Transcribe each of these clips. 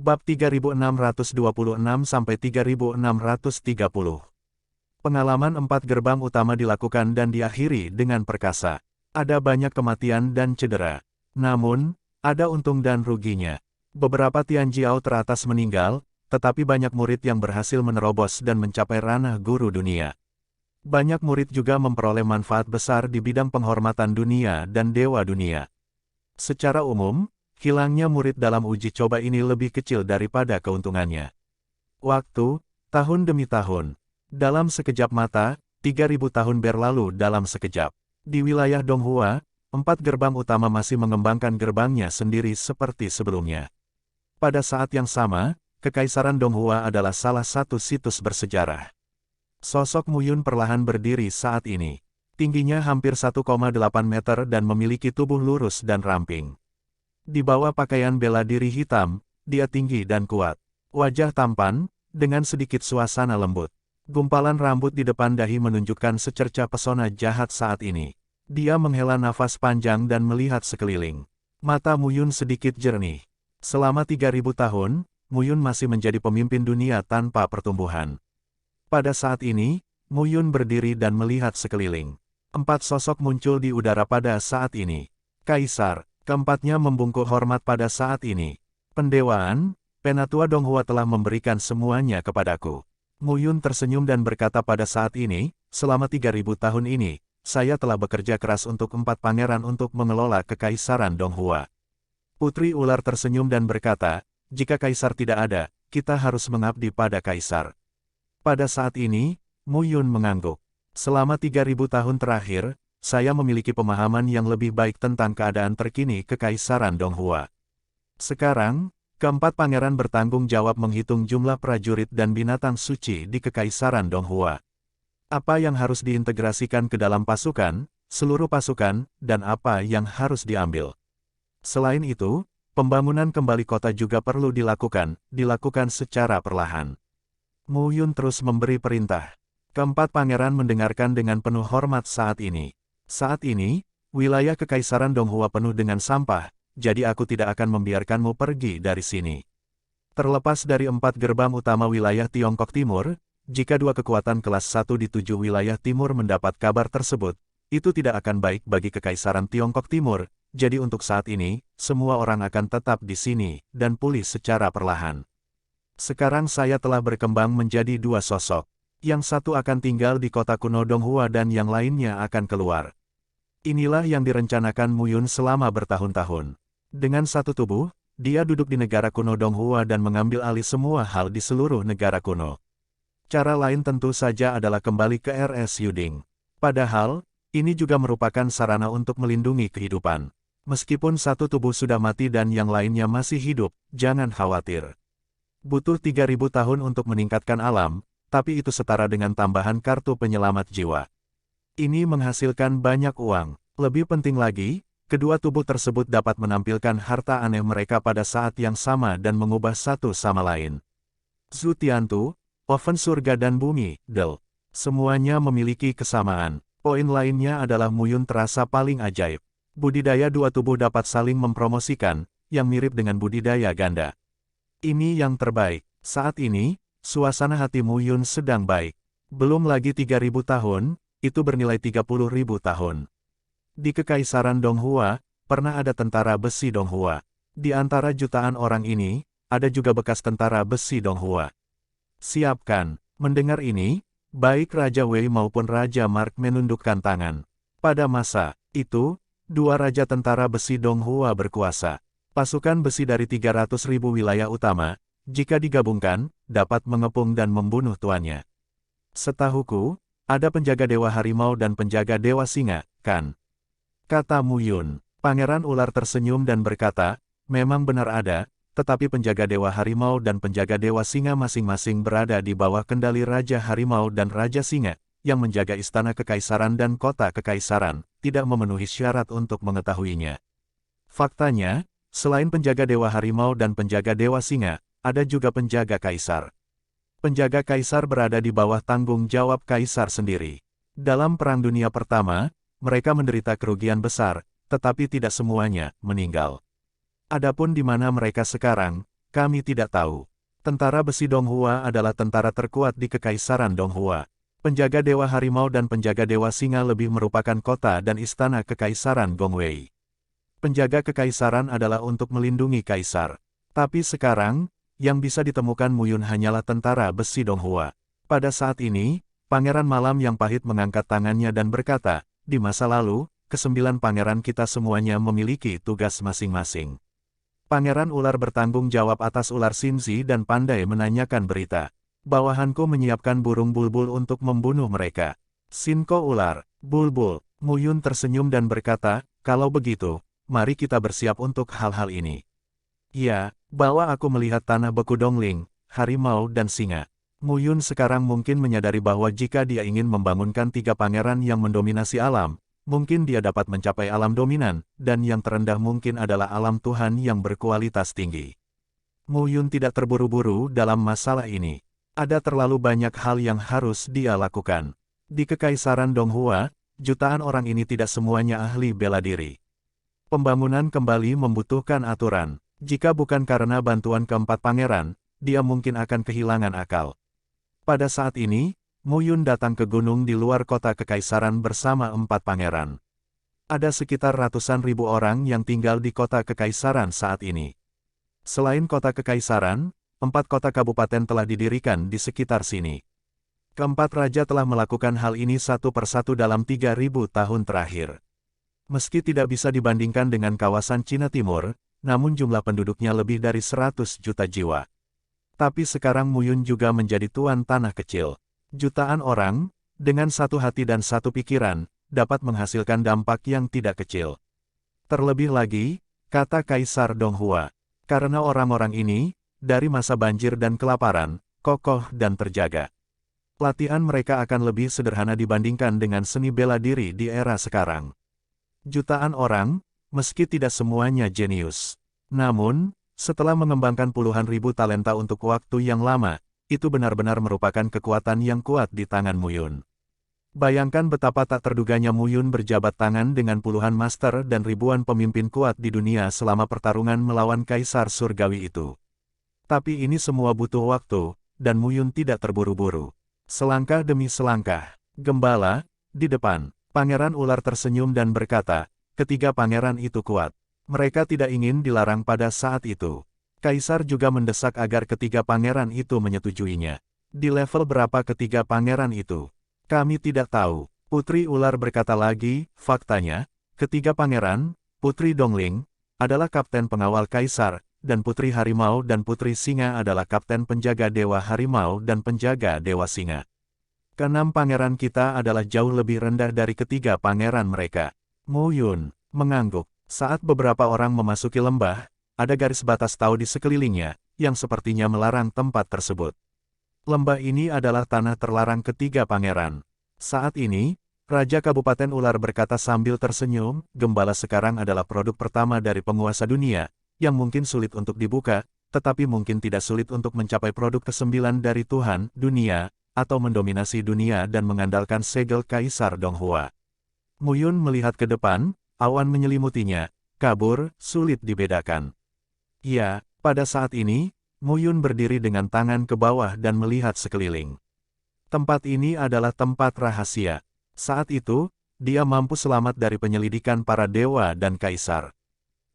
Bab 3626-3630. Pengalaman 4 gerbang utama dilakukan dan diakhiri dengan perkasa. Ada banyak kematian dan cedera. Namun, ada untung dan ruginya. Beberapa Tianjiao teratas meninggal, tetapi banyak murid yang berhasil menerobos dan mencapai ranah guru dunia. Banyak murid juga memperoleh manfaat besar di bidang penghormatan dunia dan dewa dunia. Secara umum, hilangnya murid dalam uji coba ini lebih kecil daripada keuntungannya. Waktu, tahun demi tahun. Dalam sekejap mata, 3000 tahun berlalu dalam sekejap. Di wilayah Donghua, 4 gerbang utama masih mengembangkan gerbangnya sendiri seperti sebelumnya. Pada saat yang sama, Kekaisaran Donghua adalah salah satu situs bersejarah. Sosok Mu Yun perlahan berdiri saat ini. Tingginya hampir 1,8 meter dan memiliki tubuh lurus dan ramping. Di bawah pakaian bela diri hitam, dia tinggi dan kuat. Wajah tampan, dengan sedikit suasana lembut. Gumpalan rambut di depan dahi menunjukkan secerca pesona jahat saat ini. Dia menghela nafas panjang dan melihat sekeliling. Mata Mu Yun sedikit jernih. Selama 3000 tahun, Mu Yun masih menjadi pemimpin dunia tanpa pertumbuhan. Pada saat ini, Mu Yun berdiri dan melihat sekeliling. 4 sosok muncul di udara pada saat ini. Kaisar, keempatnya membungkuk hormat pada saat ini. Pendewaan, Penatua Donghua telah memberikan semuanya kepadaku. Mu Yun tersenyum dan berkata pada saat ini, selama 3000 tahun ini, saya telah bekerja keras untuk 4 pangeran untuk mengelola Kekaisaran Donghua. Putri Ular tersenyum dan berkata, jika Kaisar tidak ada, kita harus mengabdi pada Kaisar. Pada saat ini, Mu Yun mengangguk. Selama 3000 tahun terakhir, saya memiliki pemahaman yang lebih baik tentang keadaan terkini Kekaisaran Donghua. Sekarang, keempat pangeran bertanggung jawab menghitung jumlah prajurit dan binatang suci di Kekaisaran Donghua. Apa yang harus diintegrasikan ke dalam pasukan, seluruh pasukan, dan apa yang harus diambil. Selain itu, pembangunan kembali kota juga perlu dilakukan secara perlahan. Mu Yun terus memberi perintah. Keempat pangeran mendengarkan dengan penuh hormat saat ini. Saat ini, wilayah Kekaisaran Donghua penuh dengan sampah, jadi aku tidak akan membiarkanmu pergi dari sini. Terlepas dari 4 gerbang utama wilayah Tiongkok Timur, jika 2 kekuatan kelas 1 di 7 wilayah timur mendapat kabar tersebut, itu tidak akan baik bagi Kekaisaran Tiongkok Timur, jadi untuk saat ini, semua orang akan tetap di sini, dan pulih secara perlahan. Sekarang saya telah berkembang menjadi 2 sosok. Yang satu akan tinggal di kota kuno Donghua dan yang lainnya akan keluar. Inilah yang direncanakan Mu Yun selama bertahun-tahun. Dengan satu tubuh, dia duduk di negara kuno Donghua dan mengambil alih semua hal di seluruh negara kuno. Cara lain tentu saja adalah kembali ke RS Yuding. Padahal, ini juga merupakan sarana untuk melindungi kehidupan. Meskipun satu tubuh sudah mati dan yang lainnya masih hidup, jangan khawatir. Butuh 3000 tahun untuk meningkatkan alam, tapi itu setara dengan tambahan kartu penyelamat jiwa. Ini menghasilkan banyak uang. Lebih penting lagi, kedua tubuh tersebut dapat menampilkan harta aneh mereka pada saat yang sama dan mengubah satu sama lain. Zhu Tiantu, oven surga dan bumi, Del. Semuanya memiliki kesamaan. Poin lainnya adalah Mu Yun terasa paling ajaib. Budidaya 2 tubuh dapat saling mempromosikan, yang mirip dengan budidaya ganda. Ini yang terbaik. Saat ini, suasana hati Mu Yun sedang baik. Belum lagi 3000 tahun, itu bernilai 30.000 tahun. Di Kekaisaran Donghua, pernah ada tentara besi Donghua. Di antara jutaan orang ini, ada juga bekas tentara besi Donghua. Siapkan. Mendengar ini, baik Raja Wei maupun Raja Mark menundukkan tangan. Pada masa itu, 2 raja tentara besi Donghua berkuasa. Pasukan besi dari 300.000 wilayah utama, jika digabungkan, dapat mengepung dan membunuh tuannya. Setahuku, ada penjaga dewa harimau dan penjaga dewa singa, kan? Kata Mu Yun. Pangeran ular tersenyum dan berkata, memang benar ada, tetapi penjaga dewa harimau dan penjaga dewa singa masing-masing berada di bawah kendali Raja Harimau dan Raja Singa, yang menjaga istana kekaisaran dan kota kekaisaran, tidak memenuhi syarat untuk mengetahuinya. Faktanya, selain penjaga dewa harimau dan penjaga dewa singa, ada juga penjaga kaisar. Penjaga kaisar berada di bawah tanggung jawab kaisar sendiri. Dalam Perang Dunia Pertama, mereka menderita kerugian besar, tetapi tidak semuanya meninggal. Adapun di mana mereka sekarang, kami tidak tahu. Tentara besi Donghua adalah tentara terkuat di Kekaisaran Donghua. Penjaga Dewa Harimau dan Penjaga Dewa Singa lebih merupakan kota dan istana Kekaisaran Gongwei. Penjaga Kekaisaran adalah untuk melindungi Kaisar. Tapi sekarang, yang bisa ditemukan Muyun hanyalah tentara besi Donghua. Pada saat ini, Pangeran Malam yang pahit mengangkat tangannya dan berkata, di masa lalu, kesembilan pangeran kita semuanya memiliki tugas masing-masing. Pangeran Ular bertanggung jawab atas ular Xinzi dan pandai menanyakan berita. Bawahanku menyiapkan burung bulbul untuk membunuh mereka. Sinko Ular, Bulbul, Muyun tersenyum dan berkata, kalau begitu, mari kita bersiap untuk hal-hal ini. Ya, bawa aku melihat tanah beku Dongling, Harimau dan Singa. Muyun sekarang mungkin menyadari bahwa jika dia ingin membangunkan tiga pangeran yang mendominasi alam, mungkin dia dapat mencapai alam dominan, dan yang terendah mungkin adalah alam Tuhan yang berkualitas tinggi. Muyun tidak terburu-buru dalam masalah ini. Ada terlalu banyak hal yang harus dia lakukan. Di Kekaisaran Donghua, jutaan orang ini tidak semuanya ahli bela diri. Pembangunan kembali membutuhkan aturan. Jika bukan karena bantuan keempat pangeran, dia mungkin akan kehilangan akal. Pada saat ini, Muyun datang ke gunung di luar kota Kekaisaran bersama empat pangeran. Ada sekitar ratusan ribu orang yang tinggal di kota Kekaisaran saat ini. Selain kota Kekaisaran, 4 kota kabupaten telah didirikan di sekitar sini. Keempat raja telah melakukan hal ini satu persatu dalam 3.000 tahun terakhir. Meski tidak bisa dibandingkan dengan kawasan Cina Timur, namun jumlah penduduknya lebih dari 100 juta jiwa. Tapi sekarang Muyun juga menjadi tuan tanah kecil. Jutaan orang, dengan satu hati dan satu pikiran, dapat menghasilkan dampak yang tidak kecil. Terlebih lagi, kata Kaisar Donghua, karena orang-orang ini, dari masa banjir dan kelaparan, kokoh dan terjaga. Latihan mereka akan lebih sederhana dibandingkan dengan seni bela diri di era sekarang. Jutaan orang, meski tidak semuanya jenius. Namun, setelah mengembangkan puluhan ribu talenta untuk waktu yang lama, itu benar-benar merupakan kekuatan yang kuat di tangan Muyun. Bayangkan betapa tak terduganya Muyun berjabat tangan dengan puluhan master dan ribuan pemimpin kuat di dunia selama pertarungan melawan Kaisar Surgawi itu. Tapi ini semua butuh waktu, dan Muyun tidak terburu-buru. Selangkah demi selangkah. Gembala, di depan, Pangeran Ular tersenyum dan berkata, ketiga pangeran itu kuat. Mereka tidak ingin dilarang pada saat itu. Kaisar juga mendesak agar ketiga pangeran itu menyetujuinya. Di level berapa ketiga pangeran itu? Kami tidak tahu. Putri Ular berkata lagi, faktanya, ketiga pangeran, Putri Dongling, adalah kapten pengawal Kaisar, dan Putri Harimau dan Putri Singa adalah kapten penjaga Dewa Harimau dan penjaga Dewa Singa. Keenam pangeran kita adalah jauh lebih rendah dari ketiga pangeran mereka. Muyun mengangguk. Saat beberapa orang memasuki lembah, ada garis batas tahu di sekelilingnya, yang sepertinya melarang tempat tersebut. Lembah ini adalah tanah terlarang ketiga pangeran. Saat ini, Raja Kabupaten Ular berkata sambil tersenyum, gembala sekarang adalah produk pertama dari penguasa dunia, yang mungkin sulit untuk dibuka, tetapi mungkin tidak sulit untuk mencapai produk ke-9 dari Tuhan, dunia, atau mendominasi dunia dan mengandalkan segel Kaisar Donghua. Muyun melihat ke depan, awan menyelimutinya, kabur, sulit dibedakan. Ya, pada saat ini, Muyun berdiri dengan tangan ke bawah dan melihat sekeliling. Tempat ini adalah tempat rahasia. Saat itu, dia mampu selamat dari penyelidikan para dewa dan kaisar.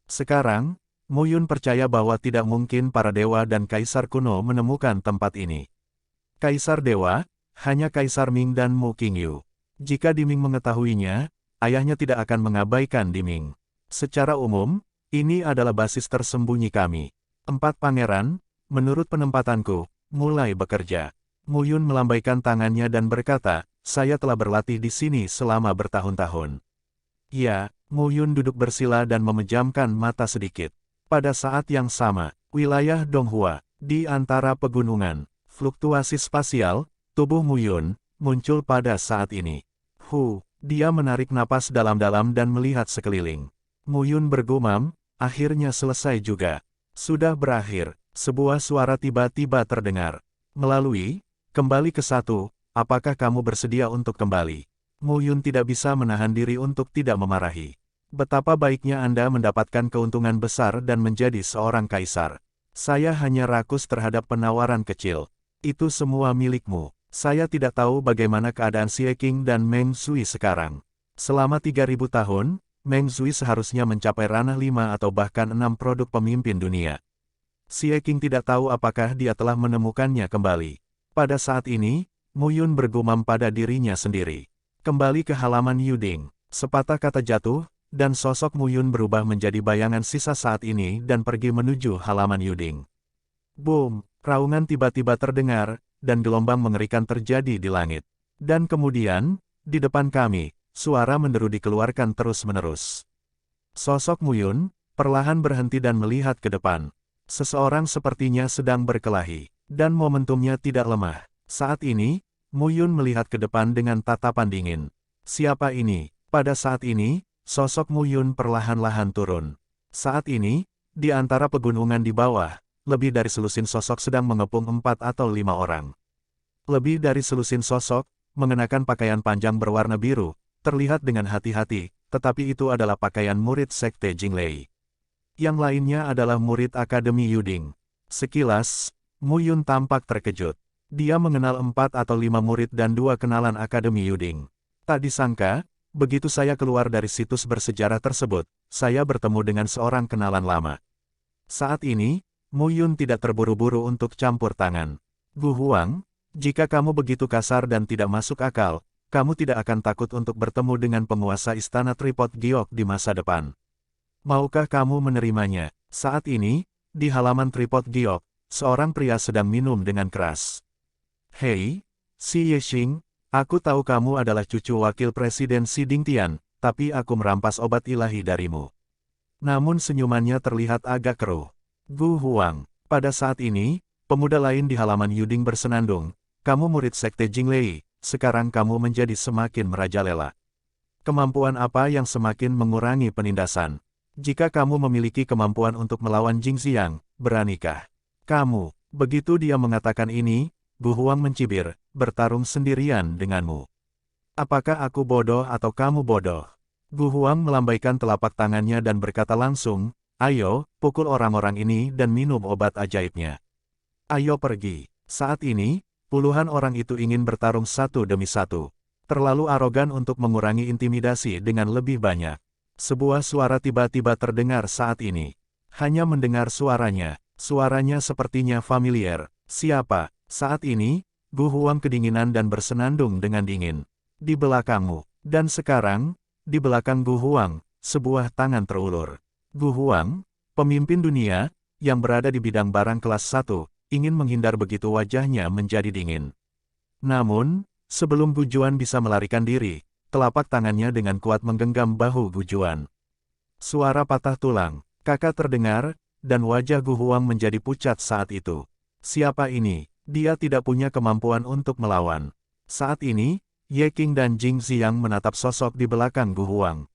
Sekarang, Muyun percaya bahwa tidak mungkin para dewa dan kaisar kuno menemukan tempat ini. Kaisar dewa, hanya Kaisar Ming dan Mu Qingyu. Jika Diming mengetahuinya, ayahnya tidak akan mengabaikan Diming. Secara umum, ini adalah basis tersembunyi kami. 4 pangeran, menurut penempatanku, mulai bekerja. Muyun melambaikan tangannya dan berkata, saya telah berlatih di sini selama bertahun-tahun. Ya, Muyun duduk bersila dan memejamkan mata sedikit. Pada saat yang sama, wilayah Donghua, di antara pegunungan, fluktuasi spasial, tubuh Muyun, muncul pada saat ini. Dia menarik napas dalam-dalam dan melihat sekeliling. Muyun bergumam, akhirnya selesai juga. Sudah berakhir, sebuah suara tiba-tiba terdengar. Melalui, kembali ke 1, apakah kamu bersedia untuk kembali? Muyun tidak bisa menahan diri untuk tidak memarahi. Betapa baiknya Anda mendapatkan keuntungan besar dan menjadi seorang kaisar. Saya hanya rakus terhadap penawaran kecil. Itu semua milikmu. Saya tidak tahu bagaimana keadaan Xie Qing dan Meng Shui sekarang. Selama 3.000 tahun, Meng Shui seharusnya mencapai ranah 5 atau bahkan 6 produk pemimpin dunia. Xie Qing tidak tahu apakah dia telah menemukannya kembali. Pada saat ini, Mu Yun bergumam pada dirinya sendiri. Kembali ke halaman Yuding. Sepatah kata jatuh, dan sosok Mu Yun berubah menjadi bayangan sisa saat ini dan pergi menuju halaman Yuding. Boom! Raungan tiba-tiba terdengar, dan gelombang mengerikan terjadi di langit. Dan kemudian, di depan kami, suara menderu dikeluarkan terus-menerus. Sosok Mu Yun perlahan berhenti dan melihat ke depan. Seseorang sepertinya sedang berkelahi, dan momentumnya tidak lemah. Saat ini, Mu Yun melihat ke depan dengan tatapan dingin. Siapa ini? Pada saat ini, sosok Mu Yun perlahan-lahan turun. Saat ini, di antara pegunungan di bawah, lebih dari selusin sosok sedang mengepung 4 atau 5 orang. Lebih dari selusin sosok, mengenakan pakaian panjang berwarna biru, terlihat dengan hati-hati, tetapi itu adalah pakaian murid Sekte Jinglei. Yang lainnya adalah murid Akademi Yuding. Sekilas, Mu Yun tampak terkejut. Dia mengenal 4 atau 5 murid dan 2 kenalan Akademi Yuding. Tak disangka, begitu saya keluar dari situs bersejarah tersebut, saya bertemu dengan seorang kenalan lama. Saat ini, Mu Yun tidak terburu-buru untuk campur tangan. Gu Huang, jika kamu begitu kasar dan tidak masuk akal, kamu tidak akan takut untuk bertemu dengan penguasa istana Tripod Giok di masa depan. Maukah kamu menerimanya? Saat ini, di halaman Tripod Giok, seorang pria sedang minum dengan keras. Hei, Xi Yexing, aku tahu kamu adalah cucu wakil presiden Xi Dingtian, tapi aku merampas obat ilahi darimu. Namun senyumannya terlihat agak keruh. Gu Huang, pada saat ini, pemuda lain di halaman Yuding bersenandung, kamu murid Sekte Jinglei, sekarang kamu menjadi semakin merajalela. Kemampuan apa yang semakin mengurangi penindasan? Jika kamu memiliki kemampuan untuk melawan Jingxiang, beranikah kamu? Begitu dia mengatakan ini, Gu Huang mencibir, bertarung sendirian denganmu. Apakah aku bodoh atau kamu bodoh? Gu Huang melambaikan telapak tangannya dan berkata langsung, ayo, pukul orang-orang ini dan minum obat ajaibnya. Ayo pergi. Saat ini, puluhan orang itu ingin bertarung satu demi satu. Terlalu arogan untuk mengurangi intimidasi dengan lebih banyak. Sebuah suara tiba-tiba terdengar saat ini. Hanya mendengar suaranya sepertinya familiar. Siapa? Saat ini, Gu Huang kedinginan dan bersenandung dengan dingin. Di belakangmu. Dan sekarang, di belakang Gu Huang, sebuah tangan terulur. Gu Huang, pemimpin dunia, yang berada di bidang barang kelas 1, ingin menghindar begitu wajahnya menjadi dingin. Namun, sebelum Gu Juan bisa melarikan diri, telapak tangannya dengan kuat menggenggam bahu Gu Juan. Suara patah tulang, kakak terdengar, dan wajah Gu Huang menjadi pucat saat itu. Siapa ini? Dia tidak punya kemampuan untuk melawan. Saat ini, Ye Qing dan Jingxiang menatap sosok di belakang Gu Huang.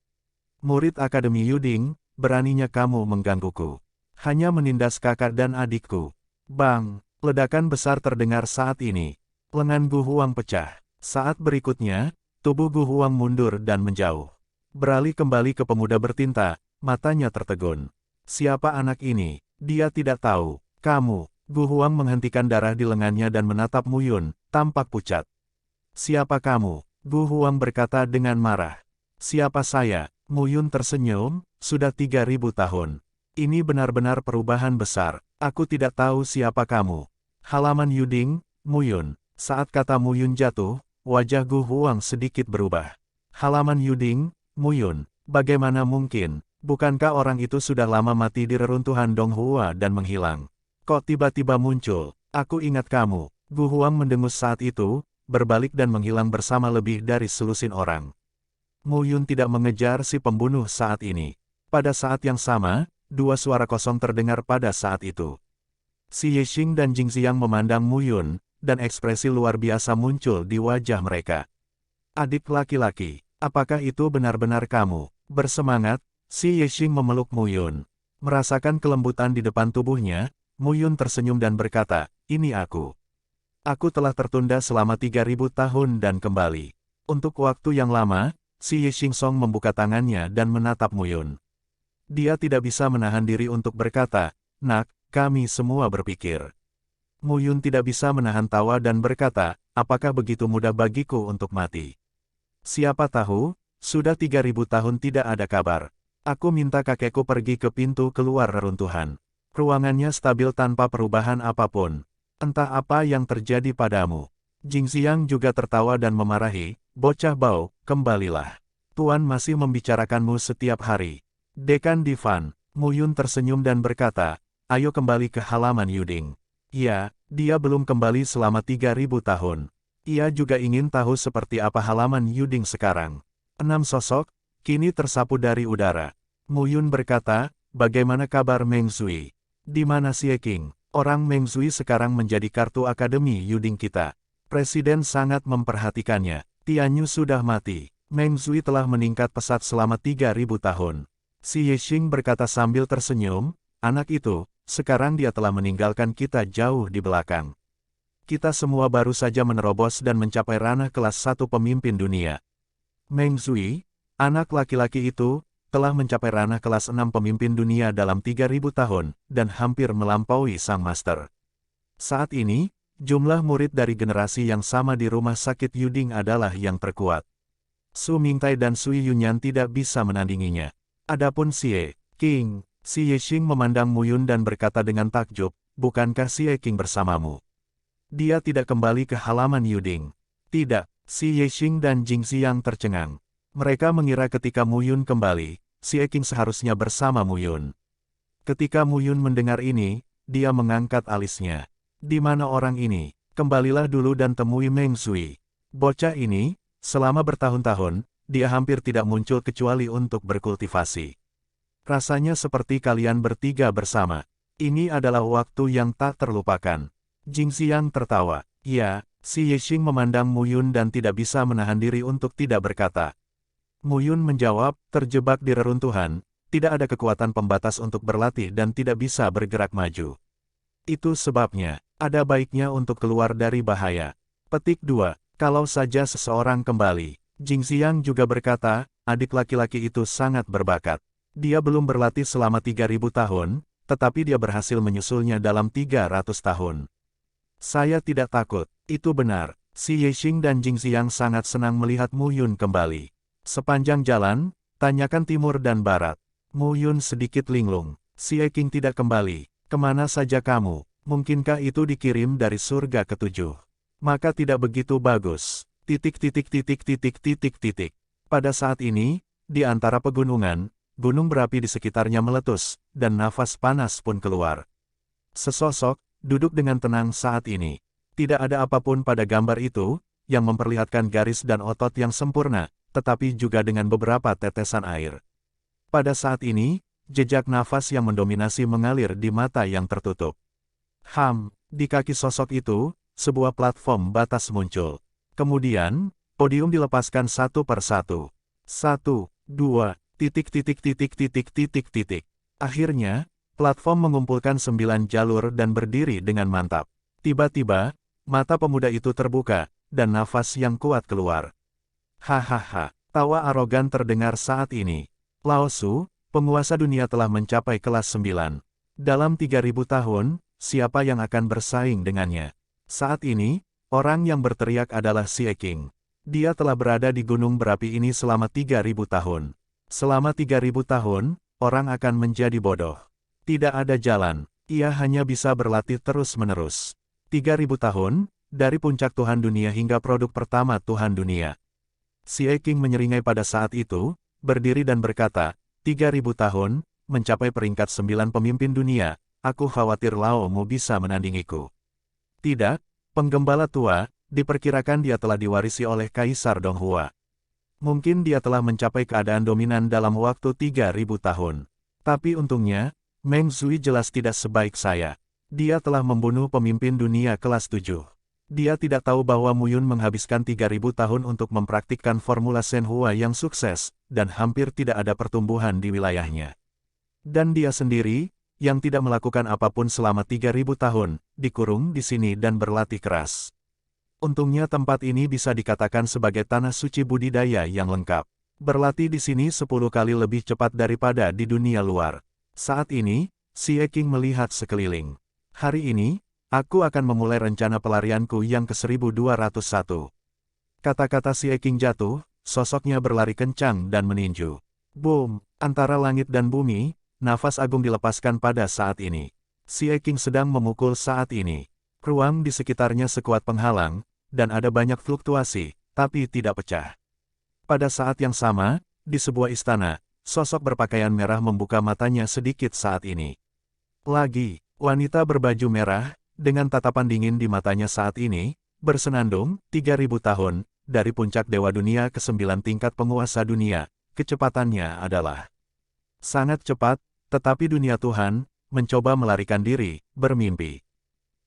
Murid Akademi Yuding, beraninya kamu menggangguku. Hanya menindas kakak dan adikku. Bang! Ledakan besar terdengar saat ini. Lengan Gu Huang pecah. Saat berikutnya, tubuh Gu Huang mundur dan menjauh. Beralih kembali ke pemuda bertinta, matanya tertegun. Siapa anak ini? Dia tidak tahu. Kamu. Gu Huang menghentikan darah di lengannya dan menatap Mu Yun, tampak pucat. Siapa kamu? Gu Huang berkata dengan marah. Siapa saya? Mu Yun tersenyum, sudah 3.000 tahun. Ini benar-benar perubahan besar. Aku tidak tahu siapa kamu. Halaman Yuding, Mu Yun. Saat kata Mu Yun jatuh, wajah Gu Huang sedikit berubah. Halaman Yuding, Mu Yun. Bagaimana mungkin? Bukankah orang itu sudah lama mati di reruntuhan Donghua dan menghilang? Kok tiba-tiba muncul? Aku ingat kamu. Gu Huang mendengus saat itu, berbalik dan menghilang bersama lebih dari selusin orang. Mu Yun tidak mengejar si pembunuh saat ini. Pada saat yang sama, dua suara kosong terdengar pada saat itu. Xi Yexing dan Jingxiang memandang Mu Yun, dan ekspresi luar biasa muncul di wajah mereka. Adik laki-laki, apakah itu benar-benar kamu? Bersemangat, Xi Yexing memeluk Mu Yun. Merasakan kelembutan di depan tubuhnya, Mu Yun tersenyum dan berkata, ini aku. Aku telah tertunda selama 3.000 tahun dan kembali. Untuk waktu yang lama, Xi Yexing Song membuka tangannya dan menatap Mu Yun. Dia tidak bisa menahan diri untuk berkata, nak, kami semua berpikir. Mu Yun tidak bisa menahan tawa dan berkata, apakah begitu mudah bagiku untuk mati? Siapa tahu, sudah 3.000 tahun tidak ada kabar. Aku minta kakekku pergi ke pintu keluar reruntuhan. Ruangannya stabil tanpa perubahan apapun. Entah apa yang terjadi padamu. Jingxiang juga tertawa dan memarahi, bocah bau, kembalilah. Tuan masih membicarakanmu setiap hari. Dekan Divan, Mu Yun tersenyum dan berkata, ayo kembali ke halaman Yuding. Ya, dia belum kembali selama 3.000 tahun. Ia juga ingin tahu seperti apa halaman Yuding sekarang. 6 sosok, kini tersapu dari udara. Mu Yun berkata, bagaimana kabar Meng Zui? Di mana Xie Qing? Orang Meng Zui sekarang menjadi kartu akademi Yuding kita. Presiden sangat memperhatikannya. Tianyu sudah mati. Meng Zui telah meningkat pesat selama 3.000 tahun. Xie Qing berkata sambil tersenyum, anak itu, sekarang dia telah meninggalkan kita jauh di belakang. Kita semua baru saja menerobos dan mencapai ranah kelas 1 pemimpin dunia. Meng Zui, anak laki-laki itu, telah mencapai ranah kelas 6 pemimpin dunia dalam 3.000 tahun, dan hampir melampaui sang master. Saat ini, jumlah murid dari generasi yang sama di rumah sakit Yuding adalah yang terkuat. Su Mingtai dan Sui Yunyan tidak bisa menandinginya. Adapun Xie Qing, Xie Qing memandang Mu Yun dan berkata dengan takjub, bukankah Xie Qing bersamamu? Dia tidak kembali ke halaman Yuding. Tidak, Xie Qing dan Jingxiang tercengang. Mereka mengira ketika Mu Yun kembali, Xie Qing seharusnya bersama Mu Yun. Ketika Mu Yun mendengar ini, dia mengangkat alisnya. Di mana orang ini? Kembalilah dulu dan temui Meng Zui. Bocah ini, selama bertahun-tahun, dia hampir tidak muncul kecuali untuk berkultivasi. Rasanya seperti kalian bertiga bersama. Ini adalah waktu yang tak terlupakan. Jingxiang tertawa. Ya, Xie Qing memandang Mu Yun dan tidak bisa menahan diri untuk tidak berkata. Mu Yun menjawab, terjebak di reruntuhan, tidak ada kekuatan pembatas untuk berlatih dan tidak bisa bergerak maju. Itu sebabnya, ada baiknya untuk keluar dari bahaya. Petik 2. Kalau saja seseorang kembali. Jingxiang juga berkata, adik laki-laki itu sangat berbakat. Dia belum berlatih selama 3.000 tahun, tetapi dia berhasil menyusulnya dalam 300 tahun. Saya tidak takut, itu benar. Xie Qing dan Jingxiang sangat senang melihat Mu Yun kembali. Sepanjang jalan, tanyakan timur dan barat. Mu Yun sedikit linglung. Xie Qing tidak kembali. Kemana saja kamu? Mungkinkah itu dikirim dari surga ketujuh? Maka tidak begitu bagus. Pada saat ini, di antara pegunungan, gunung berapi di sekitarnya meletus, dan nafas panas pun keluar. Sesosok, duduk dengan tenang saat ini. Tidak ada apapun pada gambar itu, yang memperlihatkan garis dan otot yang sempurna, tetapi juga dengan beberapa tetesan air. Pada saat ini, jejak nafas yang mendominasi mengalir di mata yang tertutup. Di kaki sosok itu, sebuah platform batas muncul. Kemudian, podium dilepaskan satu per satu. 1, 2, Akhirnya, platform mengumpulkan 9 jalur dan berdiri dengan mantap. Tiba-tiba, mata pemuda itu terbuka, dan nafas yang kuat keluar. Hahaha, tawa arogan terdengar saat ini. Lao Su, penguasa dunia telah mencapai kelas 9. Dalam 3.000 tahun, siapa yang akan bersaing dengannya? Saat ini, orang yang berteriak adalah Xie Qing. Dia telah berada di gunung berapi ini selama 3.000 tahun. Selama 3.000 tahun, orang akan menjadi bodoh. Tidak ada jalan, ia hanya bisa berlatih terus-menerus. 3.000 tahun, dari puncak Tuhan Dunia hingga produk pertama Tuhan Dunia. Xie Qing menyeringai pada saat itu, berdiri dan berkata, 3.000 tahun, mencapai peringkat 9 pemimpin dunia, aku khawatir Lao Mu bisa menandingiku. Tidak, penggembala tua, diperkirakan dia telah diwarisi oleh Kaisar Donghua. Mungkin dia telah mencapai keadaan dominan dalam waktu 3.000 tahun. Tapi untungnya, Meng Zui jelas tidak sebaik saya. Dia telah membunuh pemimpin dunia kelas 7. Dia tidak tahu bahwa Mu Yun menghabiskan 3.000 tahun untuk mempraktikkan formula Shenhua yang sukses, dan hampir tidak ada pertumbuhan di wilayahnya. Dan dia sendiri, yang tidak melakukan apapun selama 3.000 tahun, dikurung di sini dan berlatih keras. Untungnya tempat ini bisa dikatakan sebagai tanah suci budidaya yang lengkap. Berlatih di sini 10 kali lebih cepat daripada di dunia luar. Saat ini, Si Yeking melihat sekeliling. Hari ini, aku akan memulai rencana pelarianku yang ke-1201. Kata-kata Si Yeking jatuh, sosoknya berlari kencang dan meninju. Boom! Antara langit dan bumi, nafas agung dilepaskan pada saat ini. Si Yeking sedang memukul saat ini. Ruang di sekitarnya sekuat penghalang, dan ada banyak fluktuasi, tapi tidak pecah. Pada saat yang sama, di sebuah istana, sosok berpakaian merah membuka matanya sedikit saat ini. Lagi, wanita berbaju merah, dengan tatapan dingin di matanya saat ini, bersenandung, 3000 tahun, dari puncak Dewa Dunia ke-9 tingkat penguasa dunia, kecepatannya adalah sangat cepat, tetapi dunia Tuhan, mencoba melarikan diri, bermimpi.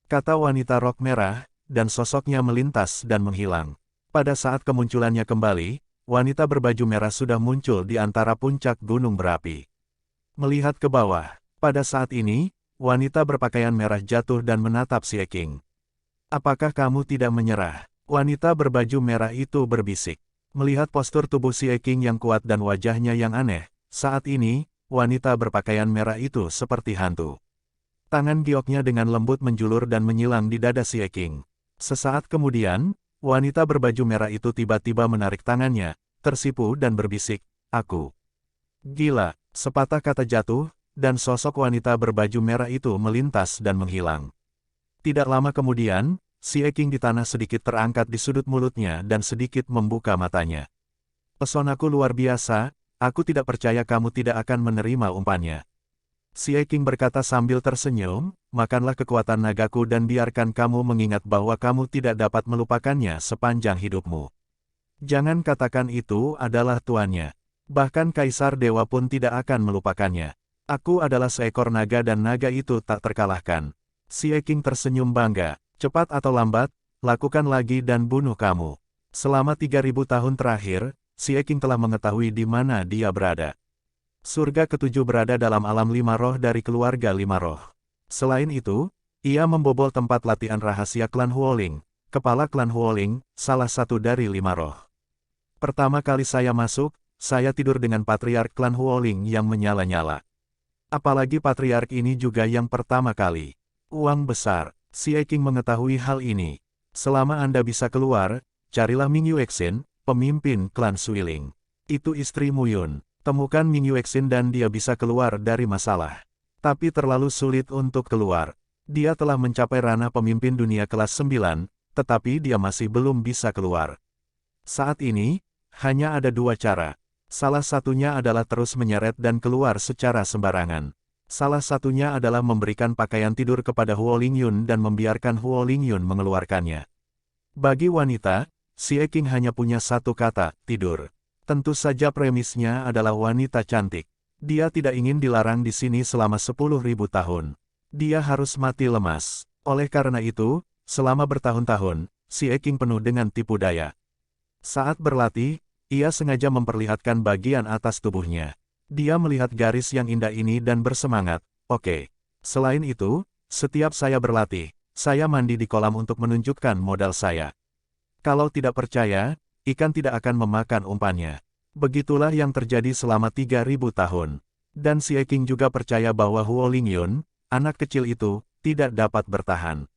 Kata wanita rok merah, dan sosoknya melintas dan menghilang. Pada saat kemunculannya kembali, wanita berbaju merah sudah muncul di antara puncak gunung berapi. Melihat ke bawah, pada saat ini, wanita berpakaian merah jatuh dan menatap Si Yeking. Apakah kamu tidak menyerah? Wanita berbaju merah itu berbisik. Melihat postur tubuh Si Yeking yang kuat dan wajahnya yang aneh, saat ini, wanita berpakaian merah itu seperti hantu. Tangan gioknya dengan lembut menjulur dan menyilang di dada Si Yeking. Sesaat kemudian, wanita berbaju merah itu tiba-tiba menarik tangannya, tersipu dan berbisik, "Aku gila." Sepatah kata jatuh, dan sosok wanita berbaju merah itu melintas dan menghilang. Tidak lama kemudian, Si Yeking di tanah sedikit terangkat di sudut mulutnya dan sedikit membuka matanya. "Pesonaku luar biasa, aku tidak percaya kamu tidak akan menerima umpannya." Si Yeking berkata sambil tersenyum, "Makanlah kekuatan nagaku dan biarkan kamu mengingat bahwa kamu tidak dapat melupakannya sepanjang hidupmu. Jangan katakan itu adalah tuannya. Bahkan Kaisar Dewa pun tidak akan melupakannya. Aku adalah seekor naga dan naga itu tak terkalahkan." Si Yeking tersenyum bangga. "Cepat atau lambat, lakukan lagi dan bunuh kamu." Selama 3000 tahun terakhir, Si Yeking telah mengetahui di mana dia berada. Surga ketujuh berada dalam alam lima roh dari keluarga lima roh. Selain itu, ia membobol tempat latihan rahasia klan Huoling, kepala klan Huoling, salah satu dari lima roh. Pertama kali saya masuk, saya tidur dengan patriark klan Huoling yang menyala-nyala. Apalagi patriark ini juga yang pertama kali. Uang besar. Si Yeking mengetahui hal ini. Selama Anda bisa keluar, carilah Ming Yuexin, pemimpin klan Suiling. Itu istri Muyun. Temukan Ming Yuexin dan dia bisa keluar dari masalah. Tapi terlalu sulit untuk keluar. Dia telah mencapai ranah pemimpin dunia kelas 9, tetapi dia masih belum bisa keluar. Saat ini, hanya ada dua cara. Salah satunya adalah terus menyeret dan keluar secara sembarangan. Salah satunya adalah memberikan pakaian tidur kepada Huo Lingyun dan membiarkan Huo Lingyun mengeluarkannya. Bagi wanita, Si Yeking hanya punya satu kata, tidur. Tentu saja premisnya adalah wanita cantik. Dia tidak ingin dilarang di sini selama 10.000 tahun. Dia harus mati lemas. Oleh karena itu, selama bertahun-tahun, Si Yeking penuh dengan tipu daya. Saat berlatih, ia sengaja memperlihatkan bagian atas tubuhnya. Dia melihat garis yang indah ini dan bersemangat, "Oke. Selain itu, setiap saya berlatih, saya mandi di kolam untuk menunjukkan modal saya. Kalau tidak percaya, ikan tidak akan memakan umpannya." Begitulah yang terjadi selama 3000 tahun. Dan Si Yeking juga percaya bahwa Huo Lingyun, anak kecil itu, tidak dapat bertahan.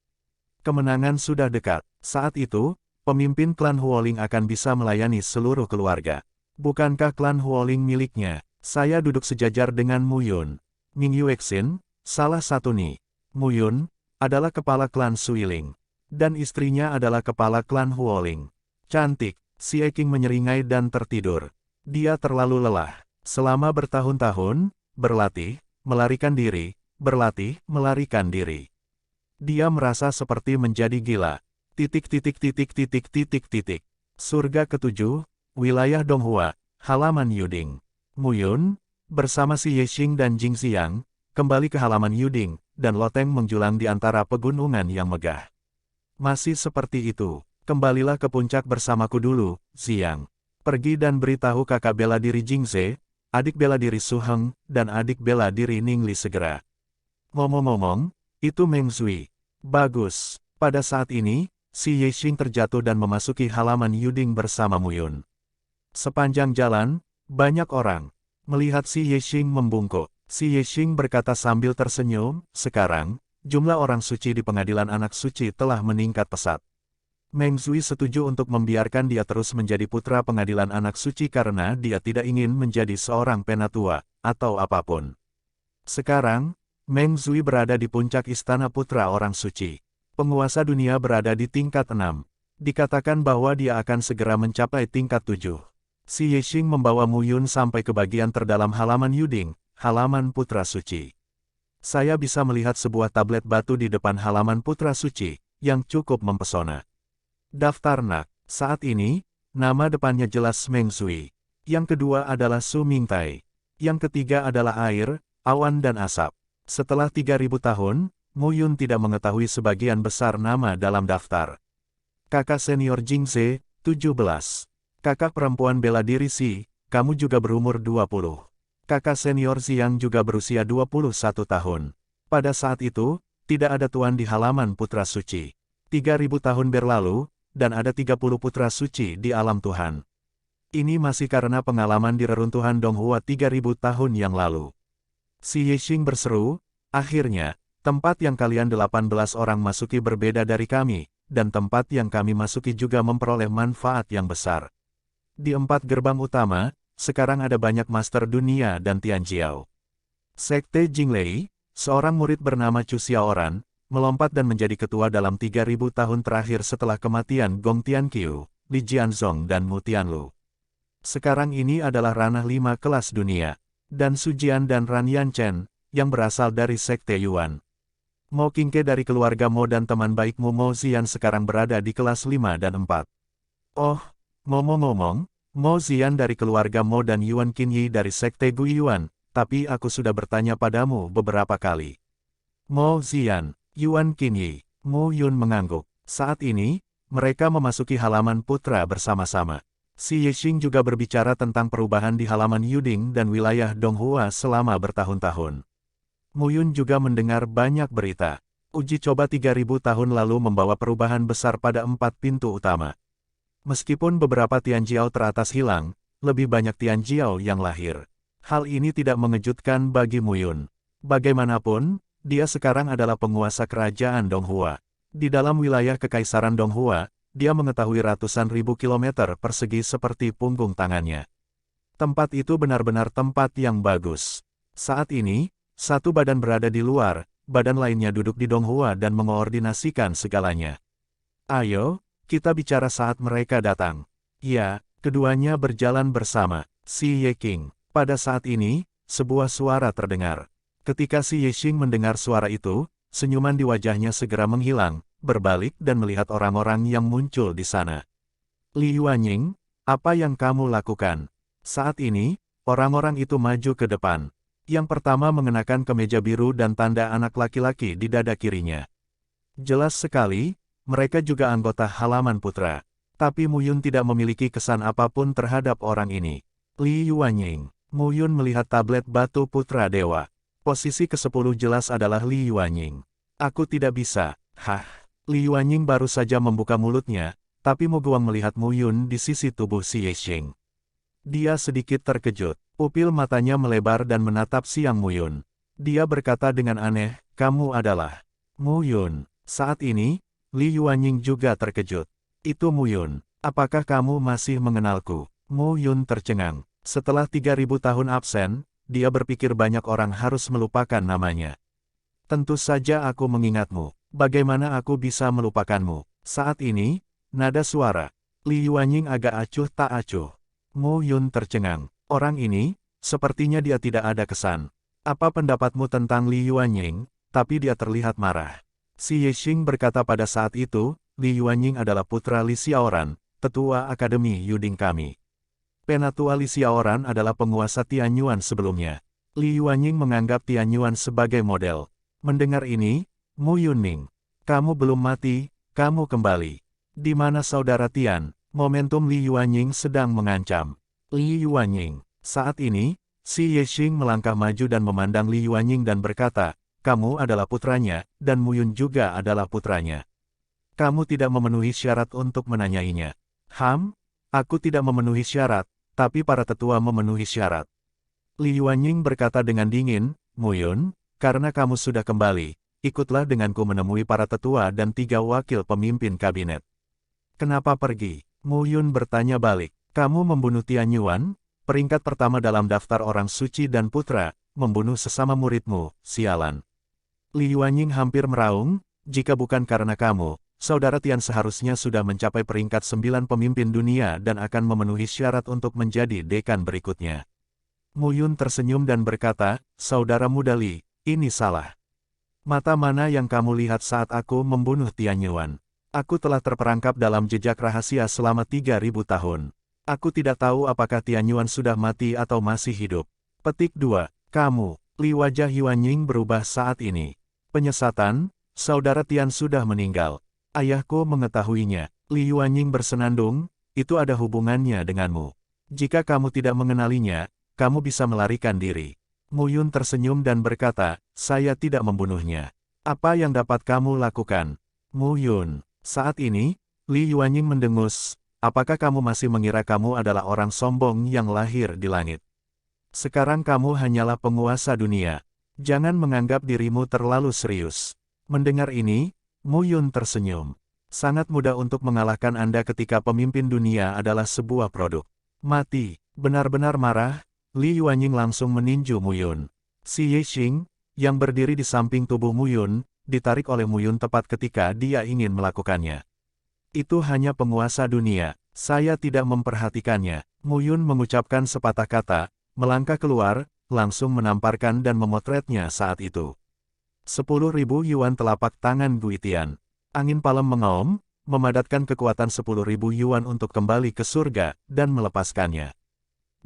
Kemenangan sudah dekat. Saat itu, pemimpin klan Huoling akan bisa melayani seluruh keluarga. Bukankah klan Huoling miliknya? Saya duduk sejajar dengan Muyun. Ming Yuexin, salah satu nih. Muyun, adalah kepala klan Suiling. Dan istrinya adalah kepala klan Huoling. Cantik, Si Yeking menyeringai dan tertidur. Dia terlalu lelah. Selama bertahun-tahun, berlatih, melarikan diri, berlatih, melarikan diri. Dia merasa seperti menjadi gila. Surga ketujuh, wilayah Donghua, halaman Yuding. Muyun, bersama Si Yexing dan Jing Xiang, kembali ke halaman Yuding, dan loteng menjulang di antara pegunungan yang megah. "Masih seperti itu, kembalilah ke puncak bersamaku dulu, Xiang. Pergi dan beritahu kakak bela diri Jingze, adik bela diri Su Heng, dan adik bela diri Ningli segera." Ngomong-ngomong, itu Meng Zui. Bagus. Pada saat ini, Si Yexing terjatuh dan memasuki halaman Yuding bersama Muyun. Sepanjang jalan, banyak orang melihat Si Yexing membungkuk. Si Yexing berkata sambil tersenyum, sekarang, jumlah orang suci di pengadilan anak suci telah meningkat pesat. Meng Zui setuju untuk membiarkan dia terus menjadi putra pengadilan anak suci karena dia tidak ingin menjadi seorang penatua, atau apapun. Sekarang, Meng Zui berada di puncak istana putra orang suci. Penguasa dunia berada di tingkat 6. Dikatakan bahwa dia akan segera mencapai tingkat 7. Si Yexing membawa Mu Yun sampai ke bagian terdalam halaman Yuding, halaman Putra Suci. Saya bisa melihat sebuah tablet batu di depan halaman Putra Suci, yang cukup mempesona. Daftar Nak. Saat ini, nama depannya jelas Meng Zui. Yang kedua adalah Su Mingtai. Yang ketiga adalah air, awan dan asap. Setelah 3000 tahun, Mu Yun tidak mengetahui sebagian besar nama dalam daftar. Kakak senior Jingze, 17. Kakak perempuan bela diri Si, kamu juga berumur 20. Kakak senior Xiang juga berusia 21 tahun. Pada saat itu, tidak ada tuan di halaman Putra Suci. 3000 tahun berlalu, dan ada 30 Putra Suci di alam Tuhan. Ini masih karena pengalaman di reruntuhan Donghua 3000 tahun yang lalu. Si Yexing berseru, akhirnya, tempat yang kalian 18 orang masuki berbeda dari kami, dan tempat yang kami masuki juga memperoleh manfaat yang besar. Di 4 gerbang utama, sekarang ada banyak master dunia dan Tianjiao. Sekte Jinglei, seorang murid bernama Chu Xiaoran, melompat dan menjadi ketua dalam 3000 tahun terakhir setelah kematian Gong Tianqiu, Li Jianzong dan Mu Tianlu. Sekarang ini adalah ranah 5 kelas dunia, dan Su Jian dan Ran Yanchen, yang berasal dari Sekte Yuan. Mo Qingke dari keluarga Mo dan teman baikmu Mo Zian sekarang berada di kelas 5 dan 4. Oh, ngomong-ngomong, Mo Zian dari keluarga Mo dan Yuan Qinyi dari Sekte Gu Yuan, tapi aku sudah bertanya padamu beberapa kali. Mo Zian, Yuan Qinyi, Mu Yun mengangguk. Saat ini, mereka memasuki halaman putra bersama-sama. Si Yexing juga berbicara tentang perubahan di halaman Yuding dan wilayah Donghua selama bertahun-tahun. Mu Yun juga mendengar banyak berita. Uji coba 3000 tahun lalu membawa perubahan besar pada 4 pintu utama. Meskipun beberapa Tianjiao teratas hilang, lebih banyak Tianjiao yang lahir. Hal ini tidak mengejutkan bagi Mu Yun. Bagaimanapun, dia sekarang adalah penguasa kerajaan Donghua. Di dalam wilayah Kekaisaran Donghua, dia mengetahui ratusan ribu kilometer persegi seperti punggung tangannya. Tempat itu benar-benar tempat yang bagus. Saat ini, satu badan berada di luar, badan lainnya duduk di Donghua dan mengoordinasikan segalanya. Ayo, kita bicara saat mereka datang. Ya, keduanya berjalan bersama. Si Yeqing. Pada saat ini, sebuah suara terdengar. Ketika Si Yexing mendengar suara itu, senyuman di wajahnya segera menghilang, berbalik dan melihat orang-orang yang muncul di sana. Li Yuanying, apa yang kamu lakukan? Saat ini, orang-orang itu maju ke depan. Yang pertama mengenakan kemeja biru dan tanda anak laki-laki di dada kirinya. Jelas sekali, mereka juga anggota halaman putra. Tapi Mu Yun tidak memiliki kesan apapun terhadap orang ini. Li Yuanying. Mu Yun melihat tablet batu putra dewa. Posisi ke-10 jelas adalah Li Yuanying. Aku tidak bisa. Hah. Li Yuanying baru saja membuka mulutnya, tapi Mu Guang melihat Mu Yun di sisi tubuh Si Yexing. Dia sedikit terkejut. Pupil matanya melebar dan menatap Siang Mu Yun. Dia berkata dengan aneh, kamu adalah Mu Yun. Saat ini, Li Yuanying juga terkejut. Itu Mu Yun. Apakah kamu masih mengenalku? Mu Yun tercengang. Setelah 3000 tahun absen, dia berpikir banyak orang harus melupakan namanya. Tentu saja aku mengingatmu. Bagaimana aku bisa melupakanmu? Saat ini, nada suara Li Yuanying agak acuh tak acuh. Mu Yun tercengang. Orang ini, sepertinya dia tidak ada kesan. Apa pendapatmu tentang Li Yuanying? Tapi dia terlihat marah. Si Yexing berkata pada saat itu, Li Yuanying adalah putra Li Xiaoran, tetua Akademi Yuding kami. Penatua Li Xiaoran adalah penguasa Tianyuan sebelumnya. Li Yuanying menganggap Tianyuan sebagai model. Mendengar ini, Mu Yun Ning. Kamu belum mati, kamu kembali. Di mana saudara Tian? Momentum Li Yuanying sedang mengancam. Li Yuanying. Saat ini, Si Yexing melangkah maju dan memandang Li Yuanying dan berkata, kamu adalah putranya, dan Mu Yun juga adalah putranya. Kamu tidak memenuhi syarat untuk menanyainya. Aku tidak memenuhi syarat, tapi para tetua memenuhi syarat. Li Yuanying berkata dengan dingin, Mu Yun, karena kamu sudah kembali, ikutlah denganku menemui para tetua dan 3 wakil pemimpin kabinet. Kenapa pergi? Mu Yun bertanya balik. Kamu membunuh Tian Yuan, peringkat pertama dalam daftar orang suci dan putra, membunuh sesama muridmu, sialan. Li Yuanying hampir meraung, jika bukan karena kamu, saudara Tian seharusnya sudah mencapai peringkat 9 pemimpin dunia dan akan memenuhi syarat untuk menjadi dekan berikutnya. Mu Yun tersenyum dan berkata, saudara muda Li, ini salah. Mata mana yang kamu lihat saat aku membunuh Tian Yuan? Aku telah terperangkap dalam jejak rahasia selama 3.000 tahun. Aku tidak tahu apakah Tian Yuan sudah mati atau masih hidup. Petik 2. Kamu, Li. Wajah Yuanying berubah saat ini. Penyesatan, saudara Tian sudah meninggal. Ayahku mengetahuinya. Li Yuanying bersenandung, itu ada hubungannya denganmu. Jika kamu tidak mengenalinya, kamu bisa melarikan diri. Mu Yun tersenyum dan berkata, saya tidak membunuhnya. Apa yang dapat kamu lakukan? Mu Yun, saat ini, Li Yuanying mendengus, apakah kamu masih mengira kamu adalah orang sombong yang lahir di langit? Sekarang kamu hanyalah penguasa dunia. Jangan menganggap dirimu terlalu serius. Mendengar ini, Mu Yun tersenyum. Sangat mudah untuk mengalahkan Anda ketika pemimpin dunia adalah sebuah produk. Mati. Benar-benar marah, Li Yuanying langsung meninju Mu Yun. Si Yixing, yang berdiri di samping tubuh Mu Yun, ditarik oleh Mu Yun tepat ketika dia ingin melakukannya. Itu hanya penguasa dunia, saya tidak memperhatikannya. Mu Yun mengucapkan sepatah kata, melangkah keluar, langsung menamparkan dan memotretnya saat itu. 10.000 yuan telapak tangan Guitian. Angin palem mengaum, memadatkan kekuatan 10.000 yuan untuk kembali ke surga, dan melepaskannya.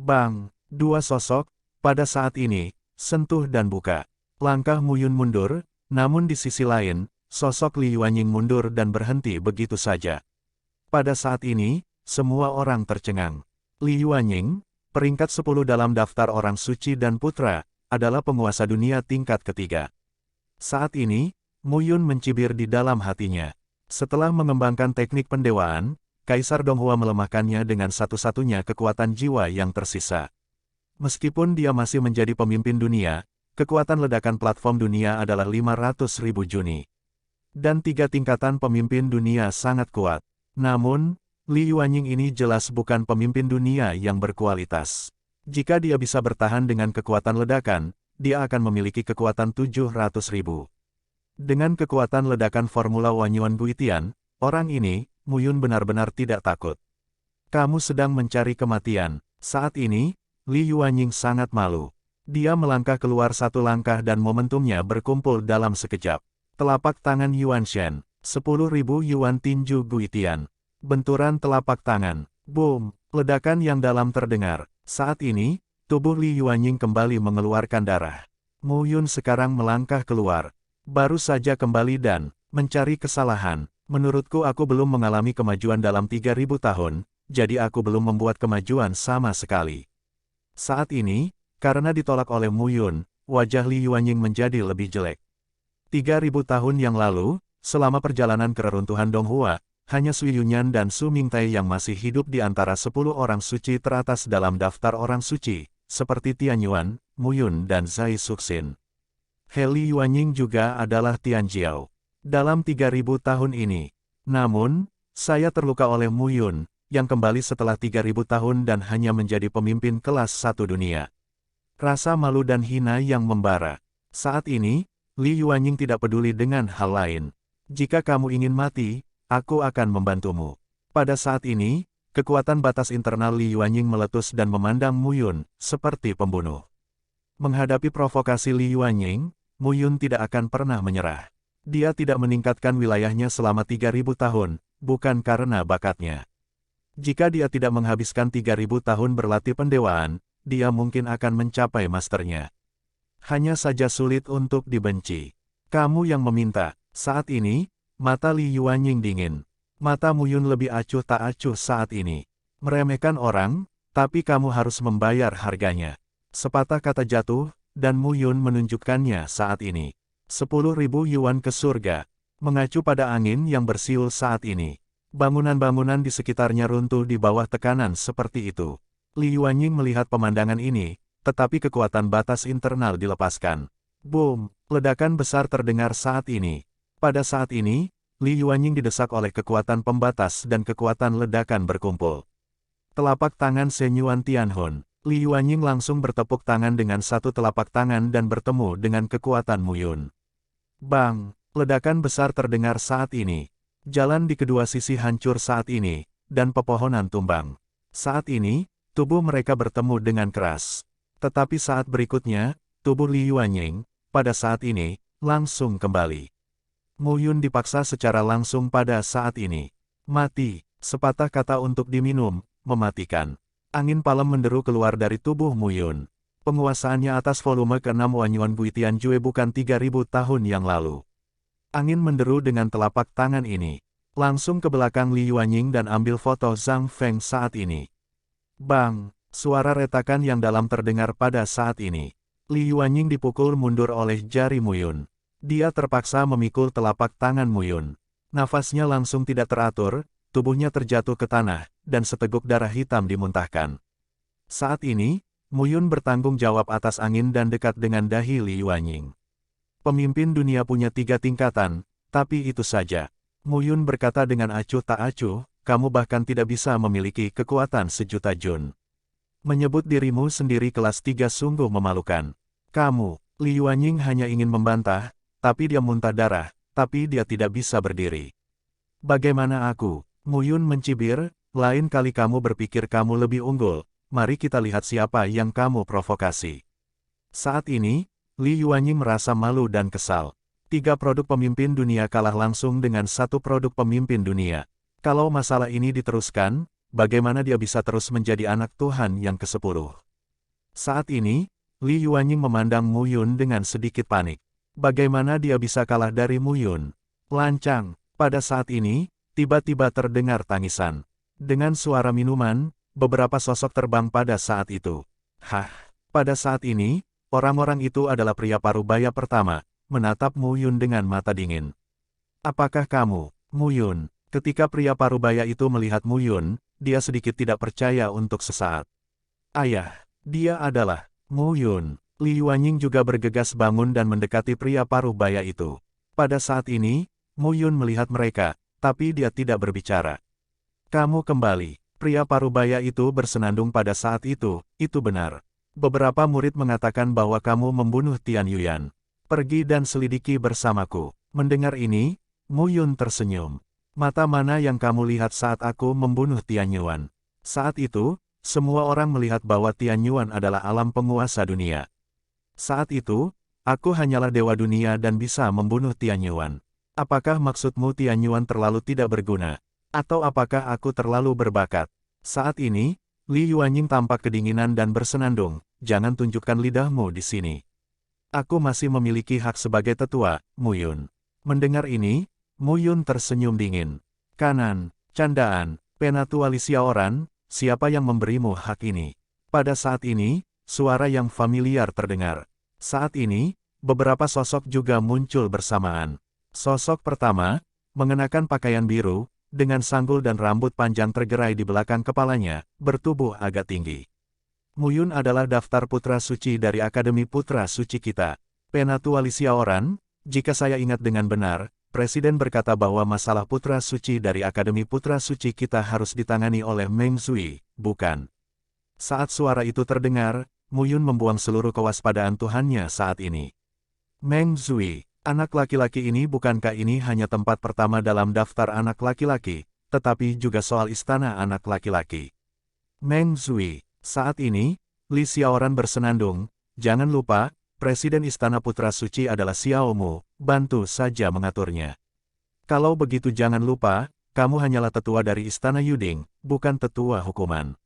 Bang! Dua sosok, pada saat ini, sentuh dan buka. Langkah Mu Yun mundur, namun di sisi lain, sosok Li Yuanying mundur dan berhenti begitu saja. Pada saat ini, semua orang tercengang. Li Yuanying, peringkat 10 dalam daftar orang suci dan putra, adalah penguasa dunia tingkat ketiga. Saat ini, Mu Yun mencibir di dalam hatinya. Setelah mengembangkan teknik pendewaan, Kaisar Donghua melemahkannya dengan satu-satunya kekuatan jiwa yang tersisa. Meskipun dia masih menjadi pemimpin dunia, kekuatan ledakan platform dunia adalah 500.000 juni. Dan 3 tingkatan pemimpin dunia sangat kuat. Namun, Li Yuanying ini jelas bukan pemimpin dunia yang berkualitas. Jika dia bisa bertahan dengan kekuatan ledakan, dia akan memiliki kekuatan 700.000. Dengan kekuatan ledakan Formula Wanyuan Guitian, orang ini, Mu Yun benar-benar tidak takut. Kamu sedang mencari kematian. Saat ini, Li Yuanying sangat malu. Dia melangkah keluar satu langkah dan momentumnya berkumpul dalam sekejap. Telapak tangan Yuan Shen, 10.000 yuan tinju Guitian. Benturan telapak tangan. Boom! Ledakan yang dalam terdengar. Saat ini, tubuh Li Yuanying kembali mengeluarkan darah. Mu Yun sekarang melangkah keluar. Baru saja kembali dan mencari kesalahan. Menurutku aku belum mengalami kemajuan dalam 3.000 tahun, jadi aku belum membuat kemajuan sama sekali. Saat ini, karena ditolak oleh Mu Yun, wajah Li Yuanying menjadi lebih jelek. 3.000 tahun yang lalu, selama perjalanan ke reruntuhan Donghua, hanya Sui Yunyan dan Su Mingtai yang masih hidup di antara 10 orang suci teratas dalam daftar orang suci, seperti Tian Yuan, Mu Yun dan Zhai Suxin. Li Yuanying juga adalah Tian Jiao. Dalam 3.000 tahun ini. Namun, saya terluka oleh Mu Yun, yang kembali setelah 3.000 tahun dan hanya menjadi pemimpin kelas 1 dunia. Rasa malu dan hina yang membara. Saat ini, Li Yuanying tidak peduli dengan hal lain. Jika kamu ingin mati, aku akan membantumu. Pada saat ini, kekuatan batas internal Li Yuanying meletus dan memandang Mu Yun, seperti pembunuh. Menghadapi provokasi Li Yuanying, Mu Yun tidak akan pernah menyerah. Dia tidak meningkatkan wilayahnya selama 3.000 tahun, bukan karena bakatnya. Jika dia tidak menghabiskan 3.000 tahun berlatih pendewaan, dia mungkin akan mencapai masternya. Hanya saja sulit untuk dibenci. Kamu yang meminta. Saat ini, mata Li Yuanying dingin. Mata Mu Yun lebih acuh tak acuh saat ini. Meremehkan orang, tapi kamu harus membayar harganya. Sepatah kata jatuh, dan Mu Yun menunjukkannya saat ini. 10.000 yuan ke surga. Mengacu pada angin yang bersiul saat ini. Bangunan-bangunan di sekitarnya runtuh di bawah tekanan seperti itu. Li Yuanying melihat pemandangan ini, tetapi kekuatan batas internal dilepaskan. Boom! Ledakan besar terdengar saat ini. Pada saat ini, Li Yuanying didesak oleh kekuatan pembatas dan kekuatan ledakan berkumpul. Telapak tangan Shen Yuan Tianhun. Li Yuanying langsung bertepuk tangan dengan satu telapak tangan dan bertemu dengan kekuatan Mu Yun. Bang! Ledakan besar terdengar saat ini. Jalan di kedua sisi hancur saat ini, dan pepohonan tumbang. Saat ini, tubuh mereka bertemu dengan keras. Tetapi saat berikutnya, tubuh Li Yuanying, pada saat ini, langsung kembali. Mu Yun dipaksa secara langsung pada saat ini. Mati, sepatah kata untuk diminum, mematikan. Angin palem menderu keluar dari tubuh Mu Yun. Penguasaannya atas volume ke-6 Wanyuan Bui Tianjue bukan 3000 tahun yang lalu. Angin menderu dengan telapak tangan ini. Langsung ke belakang Li Yuanying dan ambil foto Zhang Feng saat ini. Bang! Suara retakan yang dalam terdengar pada saat ini. Li Yuanying dipukul mundur oleh jari Mu Yun. Dia terpaksa memikul telapak tangan Mu Yun. Nafasnya langsung tidak teratur, tubuhnya terjatuh ke tanah, dan seteguk darah hitam dimuntahkan. Saat ini, Mu Yun bertanggung jawab atas angin dan dekat dengan dahi Li Yuanying. Pemimpin dunia punya 3 tingkatan, tapi itu saja. Mu Yun berkata dengan acuh tak acuh, kamu bahkan tidak bisa memiliki kekuatan sejuta jun. Menyebut dirimu sendiri kelas 3 sungguh memalukan. Kamu, Li Yuanying hanya ingin membantah, tapi dia muntah darah, tapi dia tidak bisa berdiri. Bagaimana aku? Mu Yun mencibir, lain kali kamu berpikir kamu lebih unggul, mari kita lihat siapa yang kamu provokasi. Saat ini, Li Yuanying merasa malu dan kesal. 3 produk pemimpin dunia kalah langsung dengan 1 produk pemimpin dunia. Kalau masalah ini diteruskan, bagaimana dia bisa terus menjadi anak Tuhan yang ke-10? Saat ini, Li Yuanying memandang Mu Yun dengan sedikit panik. Bagaimana dia bisa kalah dari Mu Yun? Lancang. Pada saat ini, tiba-tiba terdengar tangisan. Dengan suara minuman, beberapa sosok terbang pada saat itu. Hah! Pada saat ini, orang-orang itu adalah pria parubaya pertama, menatap Mu Yun dengan mata dingin. Apakah kamu, Mu Yun? Ketika pria parubaya itu melihat Mu Yun, dia sedikit tidak percaya untuk sesaat. Ayah, dia adalah Mu Yun. Li Yuanying juga bergegas bangun dan mendekati pria parubaya itu. Pada saat ini, Mu Yun melihat mereka, tapi dia tidak berbicara. Kamu kembali. Pria parubaya itu bersenandung pada saat itu benar. Beberapa murid mengatakan bahwa kamu membunuh Tian Yuan. Pergi dan selidiki bersamaku. Mendengar ini, Mu Yun tersenyum. Mata mana yang kamu lihat saat aku membunuh Tian Yuan? Saat itu, semua orang melihat bahwa Tian Yuan adalah alam penguasa dunia. Saat itu, aku hanyalah dewa dunia dan bisa membunuh Tian Yuan. Apakah maksudmu Tian Yuan terlalu tidak berguna? Atau apakah aku terlalu berbakat? Saat ini, Li Yuanying tampak kedinginan dan bersenandung, jangan tunjukkan lidahmu di sini. Aku masih memiliki hak sebagai tetua, Mu Yun. Mendengar ini, Mu Yun tersenyum dingin. Kanan, candaan, Penatua Li Xiaoran, siapa yang memberimu hak ini? Pada saat ini, suara yang familiar terdengar. Saat ini, beberapa sosok juga muncul bersamaan. Sosok pertama, mengenakan pakaian biru, dengan sanggul dan rambut panjang tergerai di belakang kepalanya, bertubuh agak tinggi. Mu Yun adalah daftar putra suci dari Akademi Putra Suci kita. Penatua Li Xiaoran, jika saya ingat dengan benar, Presiden berkata bahwa masalah putra suci dari Akademi Putra Suci kita harus ditangani oleh Meng Zui, bukan? Saat suara itu terdengar, Mu Yun membuang seluruh kewaspadaan Tuhannya saat ini. Meng Zui, anak laki-laki ini bukankah ini hanya tempat pertama dalam daftar anak laki-laki, tetapi juga soal istana anak laki-laki. Meng Zui, saat ini, Li Xiaoran bersenandung, jangan lupa, Presiden Istana Putra Suci adalah Xiao Mu, bantu saja mengaturnya. Kalau begitu jangan lupa, kamu hanyalah tetua dari Istana Yuding, bukan tetua hukuman.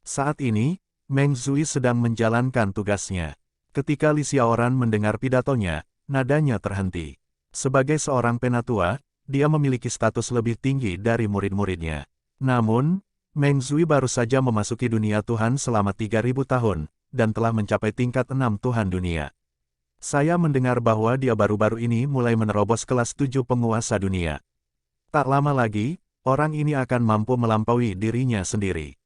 Saat ini, Meng Zui sedang menjalankan tugasnya. Ketika Li Xiaoran mendengar pidatonya, nadanya terhenti. Sebagai seorang penatua, dia memiliki status lebih tinggi dari murid-muridnya. Namun, Meng Zui baru saja memasuki dunia Tuhan selama 3000 tahun, dan telah mencapai tingkat 6 Tuhan dunia. Saya mendengar bahwa dia baru-baru ini mulai menerobos kelas 7 penguasa dunia. Tak lama lagi, orang ini akan mampu melampaui dirinya sendiri.